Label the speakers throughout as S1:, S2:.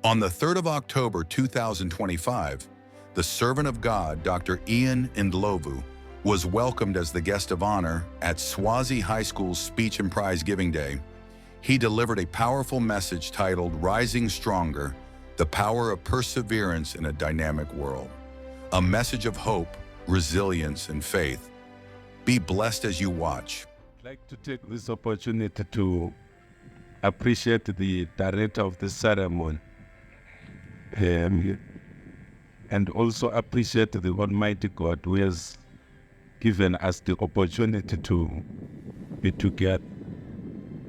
S1: On the 3rd of October 2025, the servant of God, Dr. Ndlovu, was welcomed as the guest of honor at Swazi High School's Speech and Prize Giving Day. He delivered a powerful message titled Rising Stronger, the Power of Perseverance in a Dynamic World. A message of hope, resilience, and faith. Be blessed as you watch.
S2: I'd like to take this opportunity to appreciate the director of the ceremony and also appreciate the Almighty God who has given us the opportunity to be together.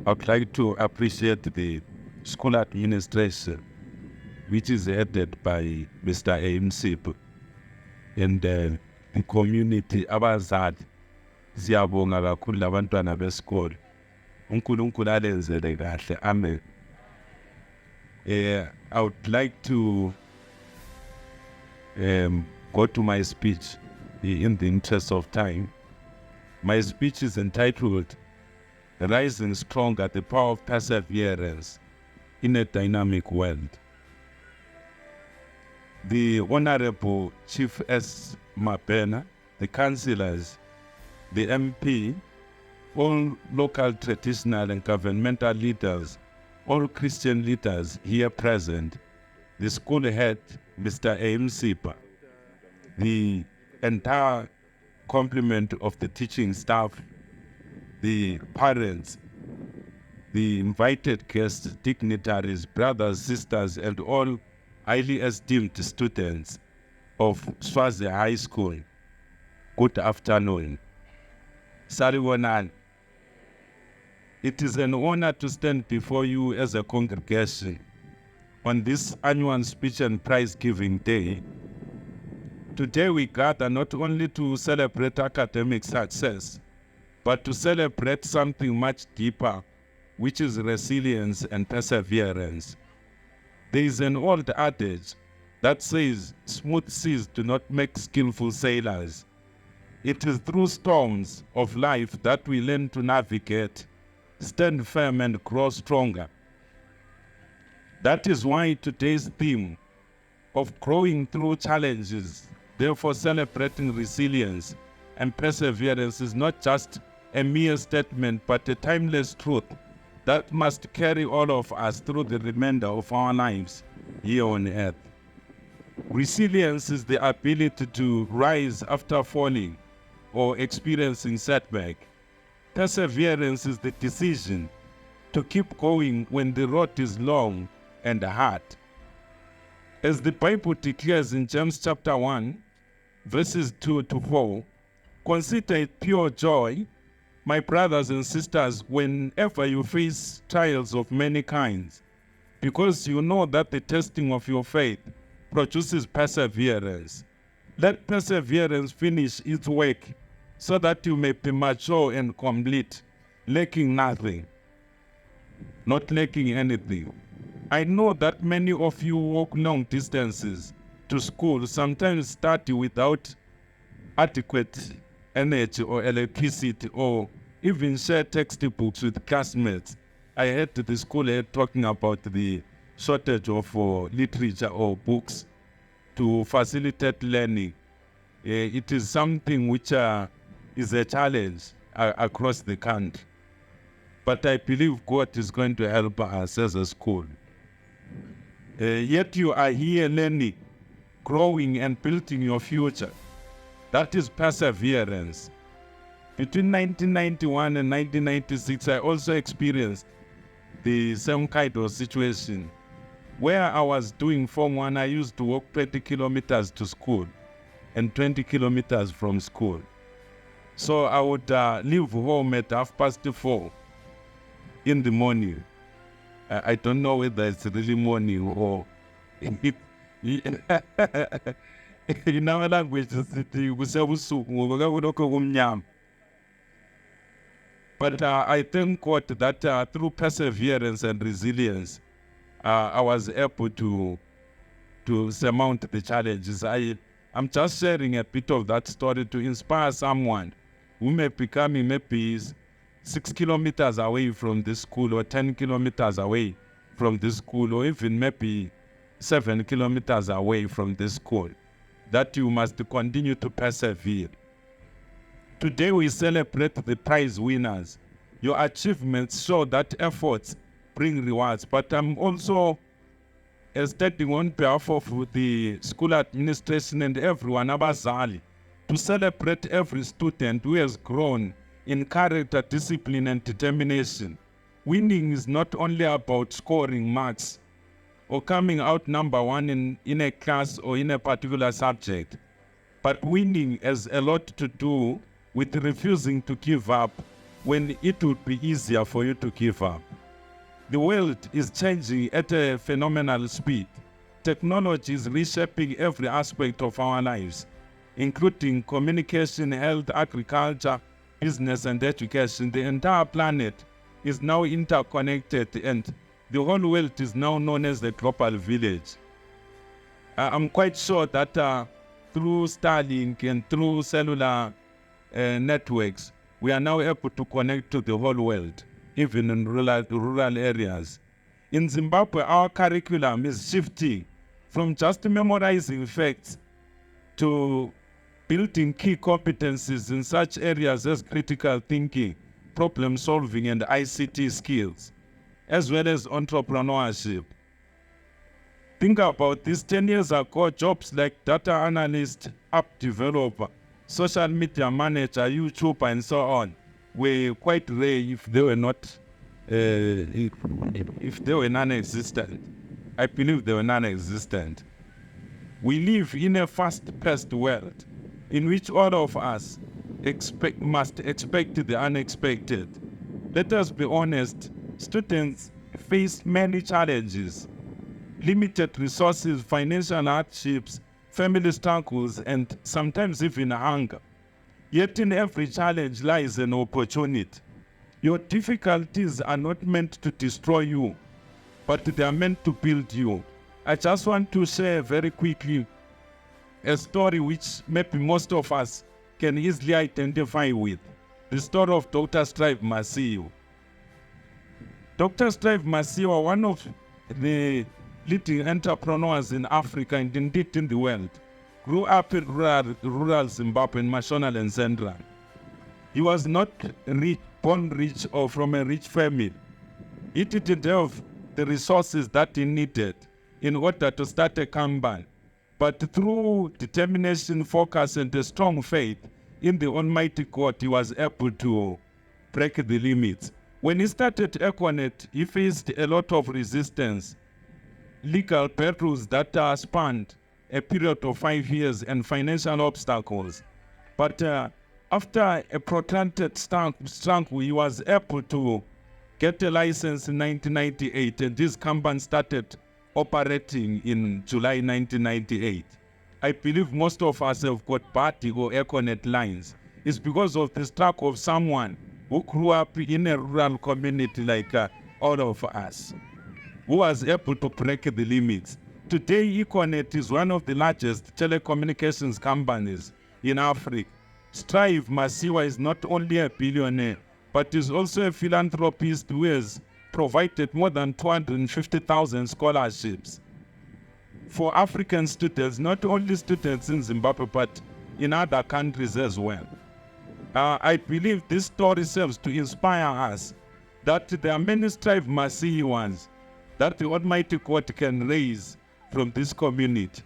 S2: I'd like to appreciate the school administration, which is headed by Mr. Msip, and the community abazali. Siyabonga kakhulu labantwana besikole. uNkulunkulu alenzele kahle. Amen. I would like to go to my speech in the interest of time. My speech is entitled Rising Stronger, the Power of Perseverance in a Dynamic World. The Honorable Chief S. Mabena, the councillors, the MP, all local traditional and governmental leaders, all Christian leaders here present, the school head, Mr. A.M. Sipa, the entire complement of the teaching staff, the parents, the invited guests, dignitaries, brothers, sisters, and all highly esteemed students of Swazi High School. Good afternoon. Saribonani. It is an honor to stand before you as a congregation on this annual speech and prize giving day. Today we gather not only to celebrate academic success, but to celebrate something much deeper, which is resilience and perseverance. There is an old adage that says, smooth seas do not make skillful sailors. It is through storms of life that we learn to navigate, stand firm, and grow stronger. That is why today's theme of growing through challenges, therefore celebrating resilience and perseverance, is not just a mere statement, but a timeless truth that must carry all of us through the remainder of our lives here on earth. Resilience is the ability to rise after falling or experiencing setback. Perseverance is the decision to keep going when the road is long and hard. As the Bible declares in James chapter 1, verses 2 to 4, consider it pure joy, my brothers and sisters, whenever you face trials of many kinds, because you know that the testing of your faith produces perseverance. Let perseverance finish its work, so that you may be mature and complete, lacking nothing, not lacking anything. I know that many of you walk long distances to school, sometimes study without adequate energy or electricity, or even share textbooks with classmates. I heard the school head talking about the shortage of literature or books to facilitate learning. It is something which is a challenge across the country. But I believe God is going to help us as a school. Yet you are here learning, growing, and building your future. That is perseverance. Between 1991 and 1996, I also experienced the same kind of situation. Where I was doing Form 1, I used to walk 20 kilometers to school and 20 kilometers from school. So I would leave home at 4:30 in the morning. I don't know whether it's really morning or in our language, but I thank God that through perseverance and resilience, I was able to surmount the challenges. I'm just sharing a bit of that story to inspire someone who may be coming maybe 6 kilometers away from this school, or 10 kilometers away from this school, or even maybe 7 kilometers away from the school, that you must continue to persevere. Today we celebrate the prize winners. Your achievements show that efforts bring rewards, but I'm also stating on behalf of the school administration and everyone, abazali, to celebrate every student who has grown in character, discipline, and determination. Winning is not only about scoring marks or coming out number one in a class or in a particular subject, but winning has a lot to do with refusing to give up when it would be easier for you to give up. The world is changing at a phenomenal speed. Technology is reshaping every aspect of our lives, including communication, health, agriculture, business, and education. The entire planet is now interconnected, and the whole world is now known as the global village. I'm quite sure that through Starlink and through cellular networks, we are now able to connect to the whole world, even in rural areas. In Zimbabwe, our curriculum is shifting from just memorizing facts to building key competencies in such areas as critical thinking, problem solving, and ICT skills, as well as entrepreneurship. Think about this. 10 years ago, jobs like data analyst, app developer, social media manager, YouTuber, and so on were quite rare if they were not, if they were non-existent. I believe they were non-existent. We live in a fast-paced world in which all of us must expect the unexpected. Let us be honest, students face many challenges: limited resources, financial hardships, family struggles, and sometimes even hunger. Yet in every challenge lies an opportunity. Your difficulties are not meant to destroy you, but they are meant to build you. I just want to share very quickly a story which maybe most of us can easily identify with. The story of Dr. Strive Masiyiwa. Dr. Strive Masiyiwa, one of the leading entrepreneurs in Africa and indeed in the world, grew up in rural Zimbabwe in Mashonaland and Central. He was not rich, born rich or from a rich family. He didn't have the resources that he needed in order to start a company. But through determination, focus, and a strong faith in the Almighty God, he was able to break the limits. When he started Econet, he faced a lot of resistance, legal battles that spanned a period of 5 years, and financial obstacles. But after a protracted struggle, he was able to get a license in 1998, and this company started operating in July 1998. I believe most of us have got party or Econet lines. It's because of the struggle of someone who grew up in a rural community like all of us, who was able to break the limits. Today, Econet is one of the largest telecommunications companies in Africa. Strive Masiyiwa is not only a billionaire, but is also a philanthropist who has provided more than 250,000 scholarships for African students, not only students in Zimbabwe, but in other countries as well. I believe this story serves to inspire us that there are many Strive Masiyiwas that the Almighty God can raise from this community.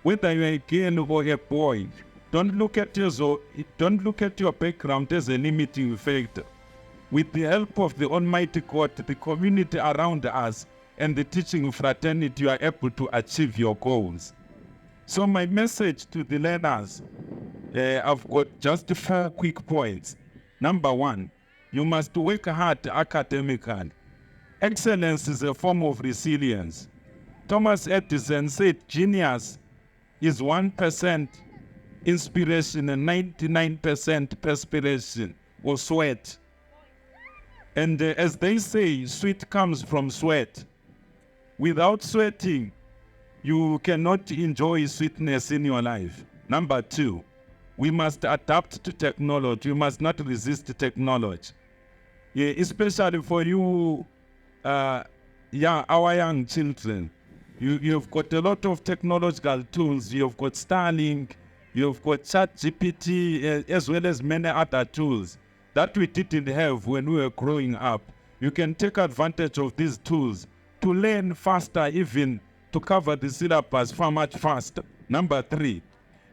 S2: Whether you're a girl or a boy, don't look at your background as a limiting factor. With the help of the Almighty God, the community around us, and the teaching fraternity, you are able to achieve your goals. So my message to the learners, I've got just 4 quick points. Number 1, you must work hard academically. Excellence is a form of resilience. Thomas Edison said genius is 1% inspiration and 99% perspiration or sweat. And as they say, sweat comes from sweat. Without sweating, you cannot enjoy sweetness in your life. Number 2, we must adapt to technology. We must not resist technology. Especially for you, our young children. You've got a lot of technological tools. You've got Starlink, you've got ChatGPT, as well as many other tools that we didn't have when we were growing up. You can take advantage of these tools to learn faster, even to cover the syllabus far much faster. Number 3,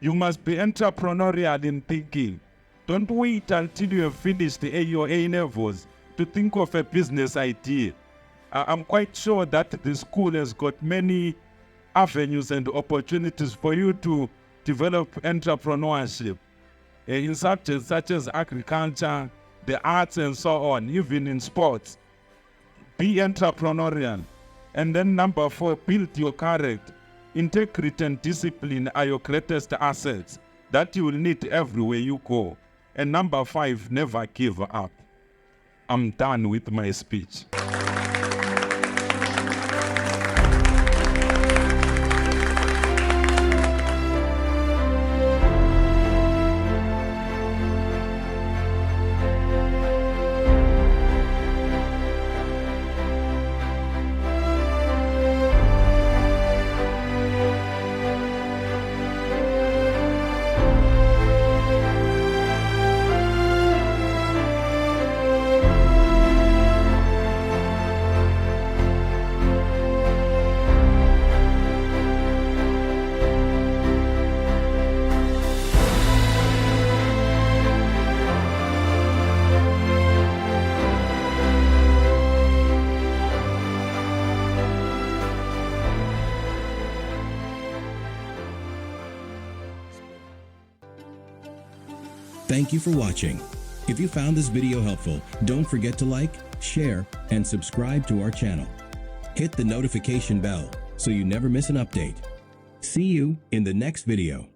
S2: you must be entrepreneurial in thinking. Don't wait until you have finished your A levels to think of a business idea. I'm quite sure that the school has got many avenues and opportunities for you to develop entrepreneurship in subjects such as agriculture, the arts, and so on, even in sports. Be entrepreneurial. And then number 4, build your character. Integrity and discipline are your greatest assets that you will need everywhere you go. And number 5, never give up. I'm done with my speech.
S3: Thank you for watching. If you found this video helpful, don't forget to like, share, and subscribe to our channel. Hit the notification bell so you never miss an update. See you in the next video.